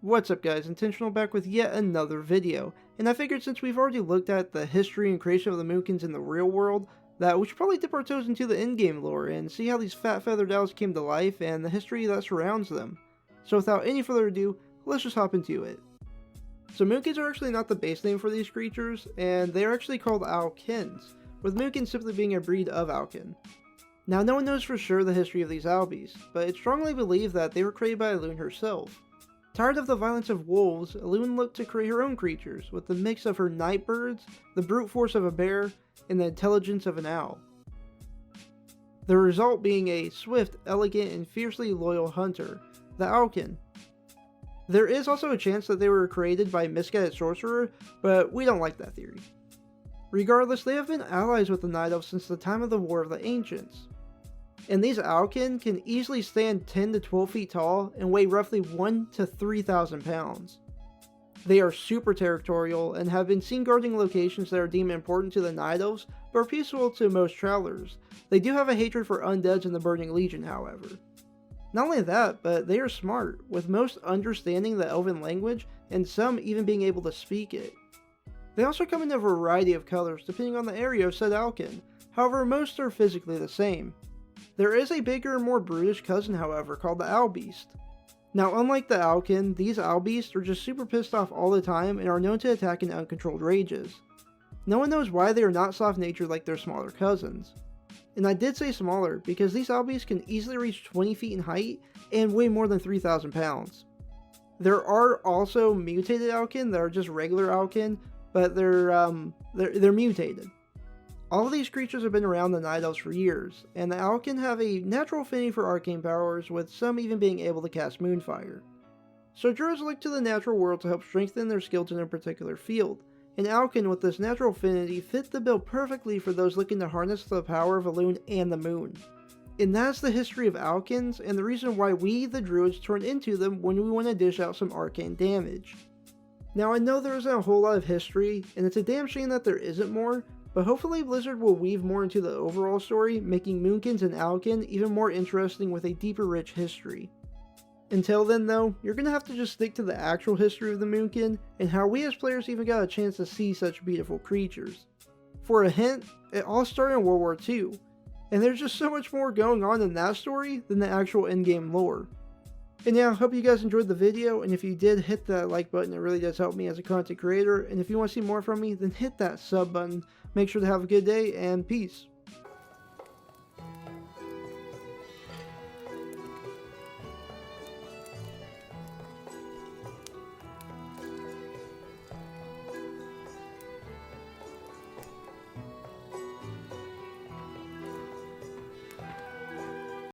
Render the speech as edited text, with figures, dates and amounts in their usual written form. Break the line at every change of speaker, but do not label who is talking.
What's up guys, Intentional back with yet another video, and I figured since we've already looked at the history and creation of the Moonkins in the real world, that we should probably dip our toes into the in-game lore and see how these fat feathered owls came to life and the history that surrounds them. So without any further ado, let's just hop into it. So Moonkins are actually not the base name for these creatures, and they are actually called owlkins, with Moonkin simply being a breed of owlkin. Now no one knows for sure the history of these Owlbeasts, but it's strongly believed that they were created by Elune herself. Tired of the violence of wolves, Elune looked to create her own creatures, with the mix of her night birds, the brute force of a bear, and the intelligence of an owl. The result being a swift, elegant, and fiercely loyal hunter, the Owlkin. There is also a chance that they were created by a misguided sorcerer, but we don't like that theory. Regardless, they have been allies with the Night Elves since the time of the War of the Ancients. And these owlkin can easily stand 10 to 12 feet tall and weigh roughly 1 to 3,000 pounds. They are super territorial and have been seen guarding locations that are deemed important to the Night Elves, but are peaceful to most travelers. They do have a hatred for undeads in the Burning Legion, however. Not only that, but they are smart, with most understanding the Elven language and some even being able to speak it. They also come in a variety of colors depending on the area of said owlkin, however most are physically the same. There is a bigger and more brutish cousin, however, called the Owlbeast. Now, unlike the owlkin, these Owlbeasts are just super pissed off all the time and are known to attack in uncontrolled rages. No one knows why they are not soft-natured like their smaller cousins. And I did say smaller, because these Owlbeasts can easily reach 20 feet in height and weigh more than 3,000 pounds. There are also mutated owlkin that are just regular owlkin, but they're mutated. All of these creatures have been around the Night Elves for years, and the owlkin have a natural affinity for arcane powers, with some even being able to cast moonfire. So druids look to the natural world to help strengthen their skills in a particular field, and owlkin with this natural affinity fit the bill perfectly for those looking to harness the power of Elune and the moon. And that's the history of owlkins, and the reason why we, the druids, turn into them when we want to dish out some arcane damage. Now I know there isn't a whole lot of history, and it's a damn shame that there isn't more, but hopefully Blizzard will weave more into the overall story, making Moonkins and owlkin even more interesting with a deeper rich history. Until then though, you're gonna have to just stick to the actual history of the Moonkin, and how we as players even got a chance to see such beautiful creatures. For a hint, it all started in World War II, and there's just so much more going on in that story than the actual in-game lore. And yeah, I hope you guys enjoyed the video, and if you did, hit that like button. It really does help me as a content creator, and if you want to see more from me, then hit that sub button. Make sure to have a good day, and peace.